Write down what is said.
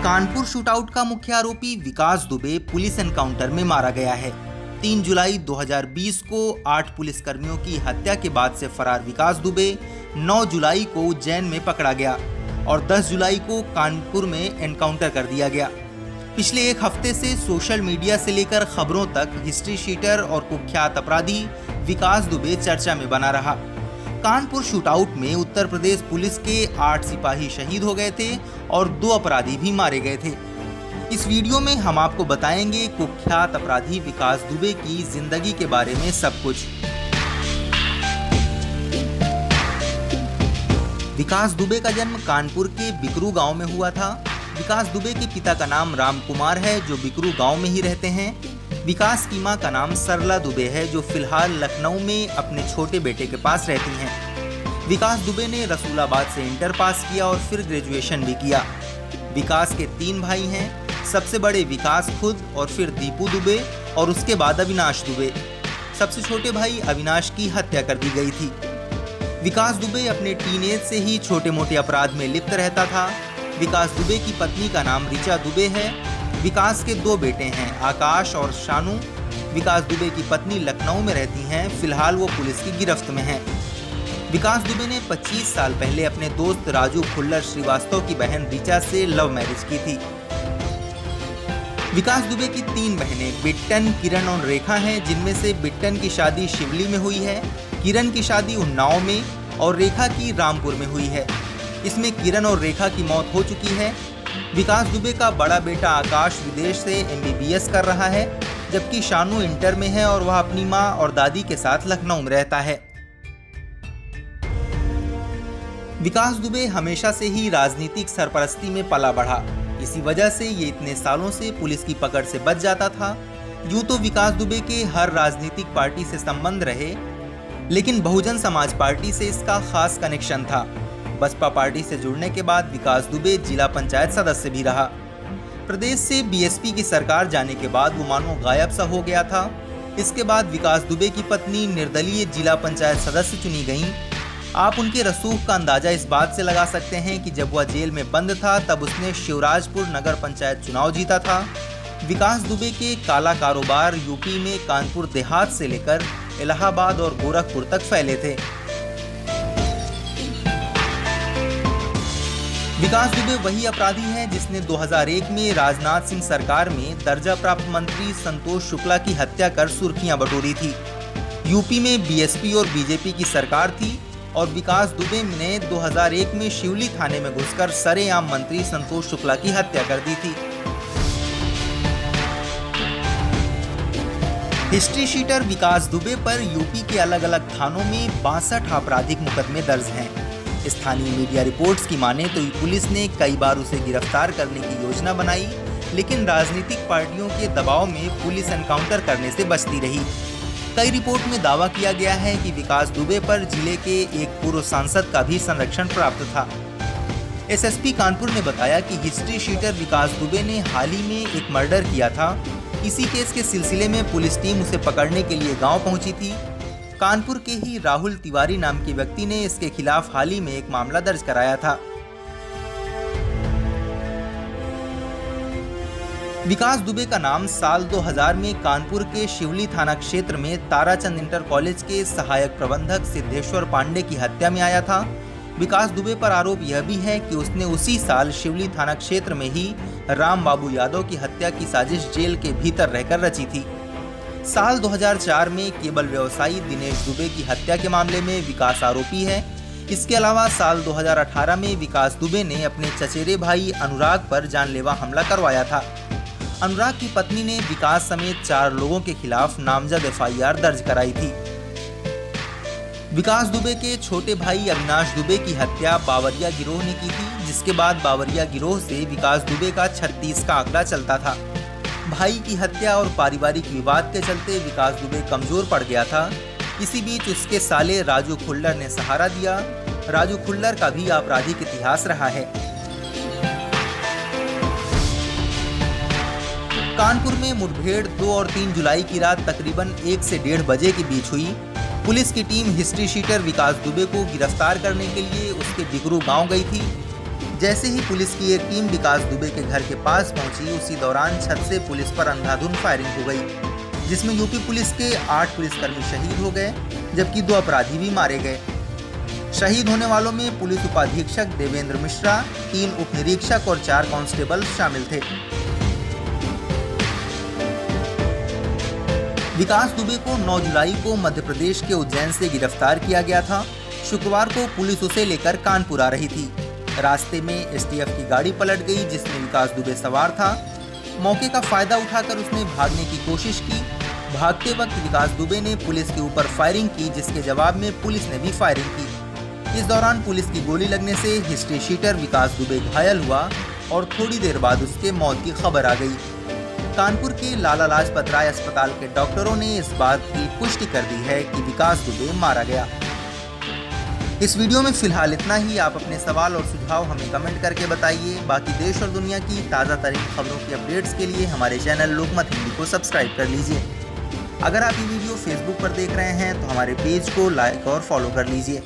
Kanpur shootout का मुख्य आरोपी विकास दुबे पुलिस एनकाउंटर में मारा गया है। 3 जुलाई 2020 को 8 पुलिसकर्मियों की हत्या के बाद से फरार विकास दुबे 9 जुलाई को उज्जैन में पकड़ा गया और 10 जुलाई को कानपुर में एनकाउंटर कर दिया गया। पिछले एक हफ्ते से सोशल मीडिया से लेकर खबरों तक हिस्ट्री शीटर और कुख्यात अपराधी विकास दुबे चर्चा में बना रहा। कानपुर शूटआउट में उत्तर प्रदेश पुलिस के 8 सिपाही शहीद हो गए थे और 2 अपराधी भी मारे गए थे। इस वीडियो में हम आपको बताएंगे कुख्यात अपराधी विकास दुबे की जिंदगी के बारे में सब कुछ। विकास दुबे का जन्म कानपुर के बिकरू गांव में हुआ था। विकास दुबे के पिता का नाम राम कुमार है, जो बिकरू गांव में ही रहते हैं। विकास की मां का नाम सरला दुबे है, जो फिलहाल लखनऊ में अपने छोटे बेटे के पास रहती हैं। विकास दुबे ने रसूलाबाद से इंटर पास किया और फिर ग्रेजुएशन भी किया। विकास के 3 भाई हैं। सबसे बड़े विकास खुद और फिर दीपू दुबे और उसके बाद अविनाश दुबे। सबसे छोटे भाई अविनाश की हत्या कर दी गई थी। विकास दुबे अपने टीनेज से ही छोटे मोटे अपराध में लिप्त रहता था। विकास दुबे की पत्नी का नाम ऋचा दुबे है। विकास के 2 बेटे हैं, आकाश और शानू। विकास दुबे की पत्नी लखनऊ में रहती हैं। फिलहाल वो पुलिस की गिरफ्त में हैं। विकास दुबे ने 25 साल पहले अपने दोस्त राजू खुल्लर श्रीवास्तव की बहन ऋचा से लव मैरिज की थी। विकास दुबे की 3 बहनें बिट्टन, किरण और रेखा हैं, जिनमें से बिट्टन की शादी शिवली में हुई है, किरण की शादी उन्नाव में और रेखा की रामपुर में हुई है। इसमें किरण और रेखा की मौत हो चुकी है। विकास दुबे का बड़ा बेटा आकाश विदेश से MBBS कर रहा है, जबकि शानू इंटर में है और वह अपनी मां और दादी के साथ लखनऊ में रहता है। विकास दुबे हमेशा से ही राजनीतिक सरपरस्ती में पला बढ़ा। इसी वजह से ये इतने सालों से पुलिस की पकड़ से बच जाता था। यूं तो विकास दुबे के हर राजनीतिक पार्टी से संबंध रहे, लेकिन बहुजन समाज पार्टी से इसका खास कनेक्शन था। बसपा पार्टी से जुड़ने के बाद विकास दुबे जिला पंचायत सदस्य भी रहा। प्रदेश से BSP की सरकार जाने के बाद वो मानो गायब सा हो गया था। इसके बाद विकास दुबे की पत्नी निर्दलीय जिला पंचायत सदस्य चुनी गईं। आप उनके रसूख का अंदाजा इस बात से लगा सकते हैं कि जब वह जेल में बंद था तब उसने शिवराजपुर नगर पंचायत चुनाव जीता था। विकास दुबे के काला कारोबार यूपी में कानपुर देहात से लेकर इलाहाबाद और गोरखपुर तक फैले थे। विकास दुबे वही अपराधी है जिसने 2001 में राजनाथ सिंह सरकार में दर्जा प्राप्त मंत्री संतोष शुक्ला की हत्या कर सुर्खियां बटोरी थी। यूपी में BSP और BJP की सरकार थी और विकास दुबे ने 2001 में शिवली थाने में घुसकर सरेआम मंत्री संतोष शुक्ला की हत्या कर दी थी। हिस्ट्री शीटर विकास दुबे पर यूपी के अलग अलग थानों में 62 आपराधिक मुकदमे दर्ज हैं। स्थानीय मीडिया रिपोर्ट्स की माने तो पुलिस ने कई बार उसे गिरफ्तार करने की योजना बनाई, लेकिन राजनीतिक पार्टियों के दबाव में पुलिस एनकाउंटर करने से बचती रही। कई रिपोर्ट में दावा किया गया है कि विकास दुबे पर जिले के एक पूर्व सांसद का भी संरक्षण प्राप्त था। SSP कानपुर ने बताया कि हिस्ट्री शीटर विकास दुबे ने हाल ही में एक मर्डर किया था। इसी केस के सिलसिले में पुलिस टीम उसे पकड़ने के लिए गांव पहुंची थी। कानपुर के ही राहुल तिवारी नाम के व्यक्ति ने इसके खिलाफ हाल ही में एक मामला दर्ज कराया था। विकास दुबे का नाम साल 2000 में कानपुर के शिवली थाना क्षेत्र में ताराचंद इंटर कॉलेज के सहायक प्रबंधक सिद्धेश्वर पांडे की हत्या में आया था। विकास दुबे पर आरोप यह भी है कि उसने उसी साल शिवली थाना क्षेत्र में ही राम बाबू यादव की हत्या की साजिश जेल के भीतर रहकर रची थी। साल 2004 में केबल व्यवसायी दिनेश दुबे की हत्या के मामले में विकास आरोपी है। इसके अलावा साल 2018 में विकास दुबे ने अपने चचेरे भाई अनुराग पर जानलेवा हमला करवाया था। अनुराग की पत्नी ने विकास समेत 4 लोगों के खिलाफ नामजद FIR दर्ज कराई थी। विकास दुबे के छोटे भाई अविनाश दुबे की हत्या बावरिया गिरोह ने की थी, जिसके बाद बावरिया गिरोह से विकास दुबे का 36 का आंकड़ा चलता था। भाई की हत्या और पारिवारिक विवाद के चलते विकास दुबे कमजोर पड़ गया था। इसी बीच उसके साले राजू खुल्लर ने सहारा दिया। राजू खुल्लर का भी आपराधिक इतिहास रहा है। कानपुर में मुठभेड़ 2 और 3 जुलाई की रात तकरीबन 1 से 1:30 बजे के बीच हुई। पुलिस की टीम हिस्ट्री शीटर विकास दुबे को गिरफ्तार करने के लिए उसके बिकरू गांव गई थी। जैसे ही पुलिस की एक टीम विकास दुबे के घर के पास पहुंची, उसी दौरान छत से पुलिस पर अंधाधुंध फायरिंग हो गई, जिसमें यूपी पुलिस के 8 पुलिसकर्मी शहीद हो गए, जबकि 2 अपराधी भी मारे गए। शहीद होने वालों में पुलिस उपाधीक्षक देवेंद्र मिश्रा, 3 उप निरीक्षक और 4 कांस्टेबल शामिल थे। विकास दुबे को 9 जुलाई को मध्य प्रदेश के उज्जैन से गिरफ्तार किया गया था। शुक्रवार को पुलिस उसे लेकर कानपुर आ रही थी। रास्ते में एसटीएफ की गाड़ी पलट गई, जिसमें विकास दुबे सवार था। मौके का फायदा उठाकर उसने भागने की कोशिश की। भागते वक्त विकास दुबे ने पुलिस के ऊपर फायरिंग की, जिसके जवाब में पुलिस ने भी फायरिंग की। इस दौरान पुलिस की गोली लगने से हिस्ट्री शीटर विकास दुबे घायल हुआ और थोड़ी देर बाद उसके मौत की खबर आ गई। कानपुर के लाला लाजपत राय अस्पताल के डॉक्टरों ने इस बात की पुष्टि कर दी है कि विकास दुबे मारा गया। इस वीडियो में फिलहाल इतना ही। आप अपने सवाल और सुझाव हमें कमेंट करके बताइए। बाकी देश और दुनिया की ताज़ा तरीन खबरों की अपडेट्स के लिए हमारे चैनल लोकमत हिंदी को सब्सक्राइब कर लीजिए। अगर आप ये वीडियो फेसबुक पर देख रहे हैं तो हमारे पेज को लाइक और फॉलो कर लीजिए।